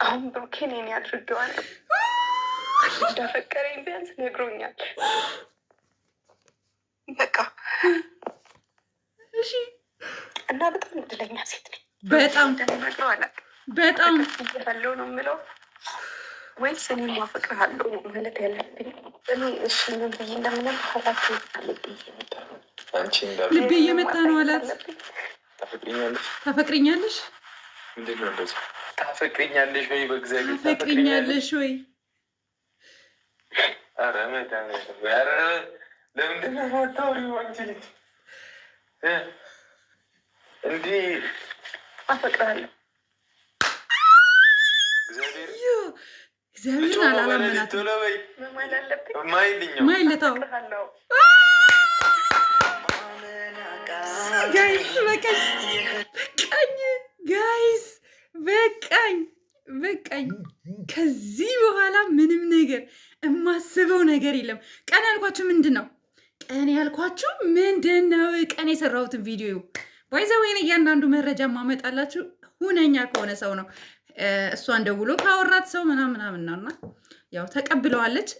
አሁን ብሩኬን እኔ አድርጌዋለሁ። እንዳፈቀረኝ ቢያንስ ነግሮኛል። በቃ እሺ። እና በጣም እድለኛ ሴት ነኝ። በጣም እንደምነግረው አላውቅም። በጣም ያለው ነው የምለው ወይስ እኔ ማፈቅርሃለሁ ማለት ያለብኝ? እኔ እሺ ምን ብዬ እንደምነግርህ አላውቅም። ልቤ እየመታ ነው አላት። ታፈቅሪኛለሽ? ምንድን ነው እንደዚህ? ታፈቅሪኛለሽ ወይ? በእግዚአብሔር ታፈቅሪኛለሽ ወይ? ኧረ መድኃኒዓለም፣ ኧረ ለምንድን ነው የማታወሪው አንቺ ልጅ? እንዲህ አፈቅርሃለሁ። እግዚአብሔርን አላላመናትም። ማይለታው ጋይስ በቃኝ፣ ጋይስ በቃኝ። ከዚህ በኋላ ምንም ነገር የማስበው ነገር የለም። ቀን ያልኳችሁ ምንድን ነው? ቀን የሰራሁትን ቪዲዮ ባይዘወይን እያንዳንዱ መረጃ ማመጣላችሁ ሁነኛ ከሆነ ሰው ነው። እሷን ደውሎ ካወራት ሰው ምናምን ነውና ያው ተቀብለዋለች።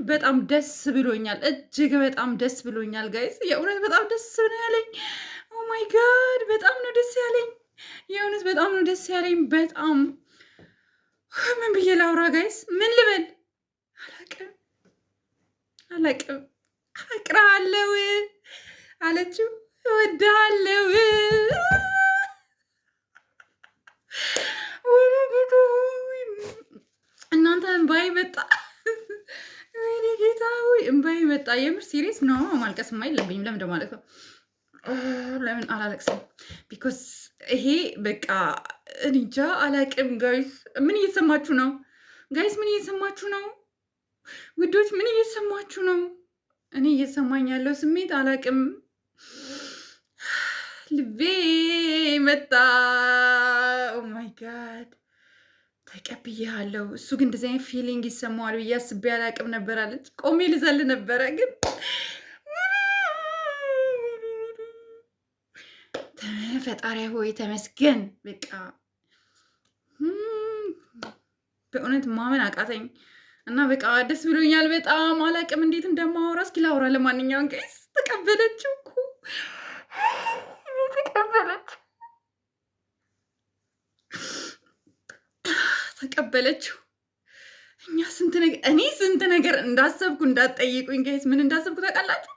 በጣም ደስ ብሎኛል፣ እጅግ በጣም ደስ ብሎኛል ጋይስ። የእውነት በጣም ደስ ነው ያለኝ። ኦ ማይ ጋድ በጣም ነው ደስ ያለኝ። የእውነት በጣም ነው ደስ ያለኝ። በጣም ምን ብዬ ላውራ ጋይስ? ምን ልበል? አላቅም። አፈቅርሃለሁ አለችው። እወድሃለሁ። ወይኔ ጌታ እናንተ እምባዬ መጣ። ወይኔ ጌታ እምባዬ መጣ። የምር ሲሪየስ ነው። ማልቀስማ የለብኝም። ለምን ማለት ነው? ለምን አላለቅስም? ቢኮዝ ይሄ በቃ እንጃ አላቅም። ጋይስ ምን እየተሰማችሁ ነው? ጋይስ ምን እየተሰማችሁ ነው? ውዶች ምን እየተሰማችሁ ነው? እኔ እየተሰማኝ ያለው ስሜት አላቅም። ልቤ መጣ። ኦ ማይ ጋድ ተቀብያለሁ። እሱ ግን እንደዚህ አይነት ፊሊንግ ይሰማዋል ብዬ አስቤ አላቅም ነበር አለች። ቆሜ ልዘል ነበረ ግን ፈጣሪ ሆይ ተመስገን። በቃ በእውነት ማመን አቃተኝ እና በቃ ደስ ብሎኛል በጣም። አላቅም እንዴት እንደማወራ። እስኪ ላውራ። ለማንኛውም ጋይስ ተቀበለችው እኮ ተቀበለችው። እኔ ስንት ነገር እንዳሰብኩ እንዳትጠይቁኝ ጋይስ። ምን እንዳሰብኩ ታውቃላችሁ?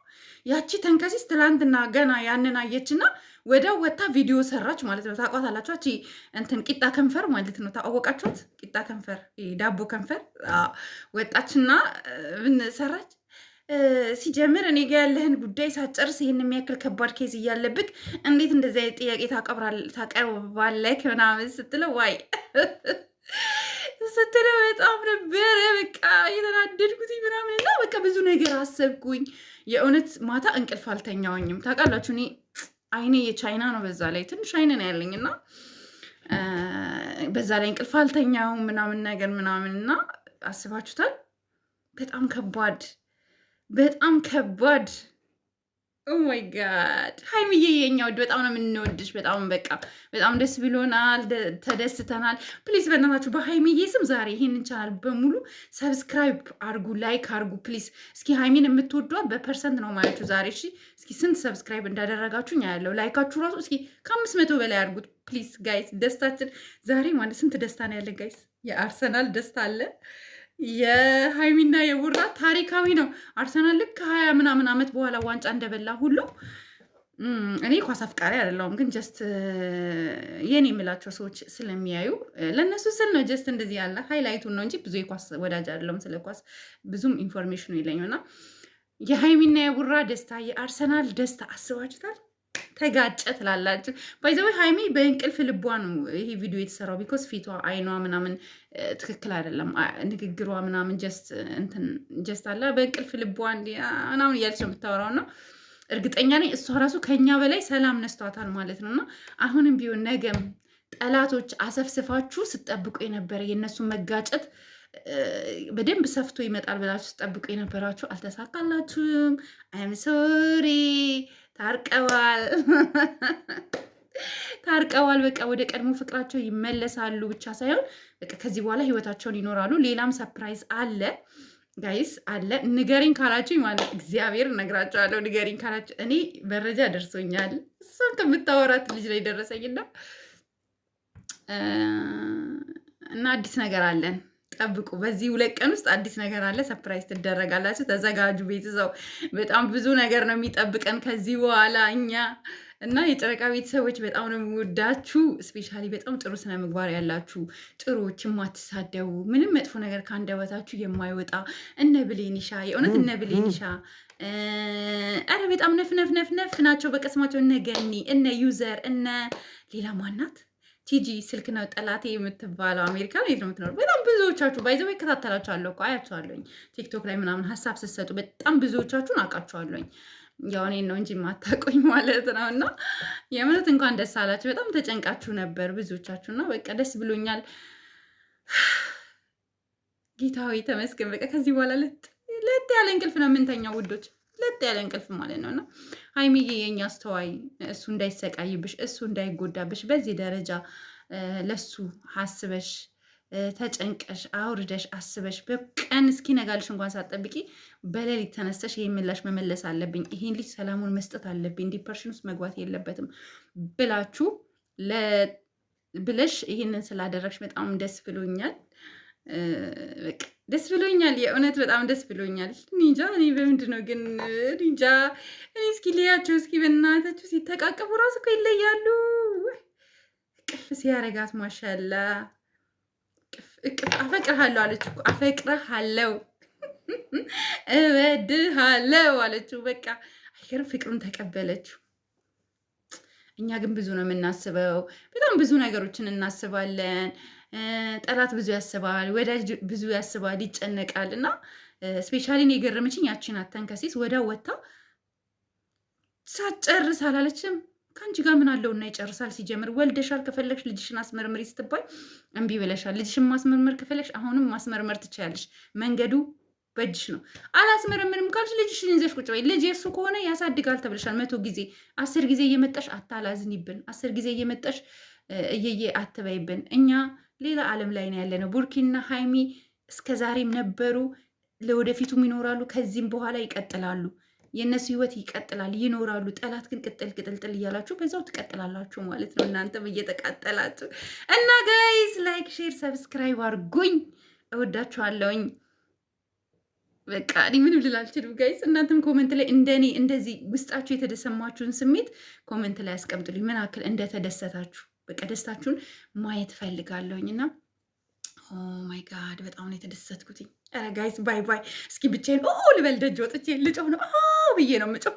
ያቺ ተንከሲስ ትላንትና ገና ያንን አየችና ወደ ወታ ቪዲዮ ሰራች ማለት ነው። ታውቋታላችሁ? እቺ እንትን ቂጣ ከንፈር ማለት ነው። ታወቃችኋት? ቂጣ ከንፈር፣ ዳቦ ከንፈር ወጣችና ምን ሰራች? ሲጀምር እኔ ጋ ያለህን ጉዳይ ሳጨርስ ይህን የሚያክል ከባድ ኬዝ እያለብክ እንዴት እንደዚህ አይነት ጥያቄ ታቀርባለህ ምናምን ስትለው ዋይ ስትለው በጣም ነበረ በቃ የተናደድኩት ምናምን እና በቃ ብዙ ነገር አሰብኩኝ። የእውነት ማታ እንቅልፍ አልተኛውኝም። ታውቃላችሁ እኔ አይኔ የቻይና ነው። በዛ ላይ ትንሽ አይን ነው ያለኝ እና በዛ ላይ እንቅልፍ አልተኛውም ምናምን ነገር ምናምን እና አስባችሁታል? በጣም ከባድ ኦ ማይ ጋድ። ሀይሚዬ የኛ ውድ በጣም ነው የምንወድሽ። በጣም ደስ ብሎናል፣ ተደስተናል። ፕሊዝ በእናታችሁ በሀይሚዬ ስም ዛሬ ይሄንን ቻናል በሙሉ ሰብስክራይብ አርጉ፣ ላይክ አርጉ ፕሊዝ። እስኪ ሀይሚን የምትወዷት በፐርሰንት ነው ማለችሁ ዛሬ። እሺ እስኪ ስንት ሰብስክራይብ እንዳደረጋችሁ ያለው ላይካችሁ ራሱ እስኪ ከ500 በላይ አርጉት ፕሊዝ ጋይስ። ደስታችን ዛሬ ማለት ስንት ደስታ ነው ያለ ጋይስ። የአርሰናል ደስታ አለ፣ የሀይሚና የቡራ ታሪካዊ ነው። አርሰናል ልክ 20 ምናምን ዓመት በኋላ ዋንጫ እንደበላ ሁሉ እኔ ኳስ አፍቃሪ አይደለሁም፣ ግን ጀስት የኔ የምላቸው ሰዎች ስለሚያዩ ለእነሱ ስል ነው ጀስት እንደዚህ ያለ ሃይላይቱን ነው እንጂ ብዙ የኳስ ወዳጅ አይደለሁም። ስለ ኳስ ብዙም ኢንፎርሜሽኑ የለኝም። እና የሀይሚና የቡራ ደስታ፣ የአርሰናል ደስታ አስባችሁታል? ተጋጨ ትላላችሁ። ባይዘው ሀይሚ በእንቅልፍ ልቧ ነው ይሄ ቪዲዮ የተሰራው። ቢኮዝ ፊቷ፣ አይኗ ምናምን ትክክል አይደለም፣ ንግግሯ ምናምን ጀስት አለ በእንቅልፍ ልቧ ምናምን እያለች ነው የምታወራው ነው። እርግጠኛ ነኝ እሷ ራሱ ከኛ በላይ ሰላም ነስቷታል ማለት ነው። እና አሁንም ቢሆን ነገም ጠላቶች አሰፍስፋችሁ ስጠብቁ የነበረ የእነሱ መጋጨት በደንብ ሰፍቶ ይመጣል ብላችሁ ስጠብቁ የነበራችሁ አልተሳካላችሁም። አይም ሶሪ ታርቀዋል። ታርቀዋል። በቃ ወደ ቀድሞ ፍቅራቸው ይመለሳሉ ብቻ ሳይሆን በቃ ከዚህ በኋላ ህይወታቸውን ይኖራሉ። ሌላም ሰርፕራይዝ አለ ጋይስ አለ። ንገሪኝ ካላችሁ ማለት እግዚአብሔር እነግራቸዋለሁ። ንገሪኝ ካላችሁ እኔ መረጃ ደርሶኛል። እሷም ከምታወራት ልጅ ላይ ደረሰኝና እና አዲስ ነገር አለን። ጠብቁ። በዚህ 2 ቀን ውስጥ አዲስ ነገር አለ። ሰርፕራይዝ ትደረጋላችሁ። ተዘጋጁ ቤተሰብ። በጣም ብዙ ነገር ነው የሚጠብቀን ከዚህ በኋላ እኛ እና የጨረቃ ቤተሰቦች በጣም ነው የሚወዳችሁ። ስፔሻሊ በጣም ጥሩ ስነ ምግባር ያላችሁ ጥሩዎች፣ የማትሳደቡ ምንም መጥፎ ነገር ከአንደበታችሁ የማይወጣ እነ ብሌኒሻ፣ የእውነት እነ ብሌኒሻ አረ በጣም ነፍ ናቸው። በቀስማቸው እነ ገኒ፣ እነ ዩዘር፣ እነ ሌላ ማናት ቲጂ ስልክ ነው ጠላቴ የምትባለው አሜሪካ ላይ ነው የምትኖር። በጣም ብዙዎቻችሁ ባይዘው ይከታተላችኋለሁ እኮ አያችኋለሁኝ፣ ቲክቶክ ላይ ምናምን ሀሳብ ስትሰጡ በጣም ብዙዎቻችሁን አውቃችኋለሁኝ። ያው እኔን ነው እንጂ የማታውቁኝ ማለት ነው። እና የእውነት እንኳን ደስ አላችሁ። በጣም ተጨንቃችሁ ነበር ብዙዎቻችሁ እና በቃ ደስ ብሎኛል። ጌታዊ ተመስገን። በቃ ከዚህ በኋላ ለጥ ያለ እንቅልፍ ነው የምንተኛው ውዶች፣ ለጥ ያለ እንቅልፍ ማለት ነው። እና ሀይሚዬ የኛ አስተዋይ፣ እሱ እንዳይሰቃይብሽ፣ እሱ እንዳይጎዳብሽ በዚህ ደረጃ ለሱ አስበሽ ተጨንቀሽ አውርደሽ አስበሽ በቀን እስኪ ነጋልሽ እንኳን ሳትጠብቂ በሌሊት ተነስተሽ ይሄን ምላሽ መመለስ አለብኝ፣ ይሄን ልጅ ሰላሙን መስጠት አለብኝ፣ ዲፕሬሽን ውስጥ መግባት የለበትም ብላችሁ ብለሽ ይሄንን ስላደረግሽ በጣም ደስ ብሎኛል። በቃ ደስ ብሎኛል። የእውነት በጣም ደስ ብሎኛል። ኒንጃ እኔ በምንድን ነው ግን ኒንጃ። እኔ እስኪ ልያቸው እስኪ በእናታችሁ ሲተቃቀፉ ራሱ እኮ ይለያሉ። ቅፍ ሲያረጋት ማሻላ አፈቅርሃለሁ አለችው እኮ አፈቅርሃለሁ እወድሃለሁ አለችው። በቃ አይገርም፣ ፍቅሩን ተቀበለችው። እኛ ግን ብዙ ነው የምናስበው፣ በጣም ብዙ ነገሮችን እናስባለን። ጠላት ብዙ ያስባል፣ ወዳጅ ብዙ ያስባል፣ ይጨነቃል። እና ስፔሻሊን የገረመችኝ ያቺን አተንከሲስ ወዳ ወታ ሳትጨርስ አላለችም። ከአንቺ ጋር ምን አለውና ይጨርሳል? ሲጀምር ወልደሻል፣ ከፈለግሽ ልጅሽን አስመርምሪ ስትባይ እምቢ ብለሻል። ልጅሽን ማስመርመር ከፈለግሽ አሁንም ማስመርመር ትችያለሽ፣ መንገዱ በእጅሽ ነው። አላስመረምርም ካልሽ ልጅሽን ይዘሽ ቁጭ በይ። ልጅ የእሱ ከሆነ ያሳድጋል ተብለሻል 100 ጊዜ። 10 ጊዜ እየመጣሽ አታላዝኒብን፣ 10 ጊዜ እየመጣሽ እየየ አትበይብን። እኛ ሌላ ዓለም ላይ ነው ያለነው። ቡርኪና ሀይሚ እስከ ዛሬም ነበሩ፣ ለወደፊቱም ይኖራሉ፣ ከዚህም በኋላ ይቀጥላሉ። የእነሱ ህይወት ይቀጥላል፣ ይኖራሉ። ጠላት ግን ቅጥል ቅጥልጥል እያላችሁ በዛው ትቀጥላላችሁ ማለት ነው። እናንተም እየተቃጠላችሁ እና ጋይስ ላይክ፣ ሼር፣ ሰብስክራይብ አድርጉኝ። እወዳችኋለሁኝ። በቃ እኔ ምንም ልል አልችልም ጋይስ። እናንተም ኮመንት ላይ እንደኔ እንደዚህ ውስጣችሁ የተደሰማችሁን ስሜት ኮመንት ላይ አስቀምጡልኝ፣ ምን ያክል እንደተደሰታችሁ። በቃ ደስታችሁን ማየት ፈልጋለሁኝ እና ኦ ማይ ጋድ በጣም ነው የተደሰትኩትኝ። ኧረ ጋይስ ባይ ባይ። እስኪ ብቻዬን ልበል፣ ደጅ ወጥቼ ልጮህ ነው ብዬ ነው የምጮህ።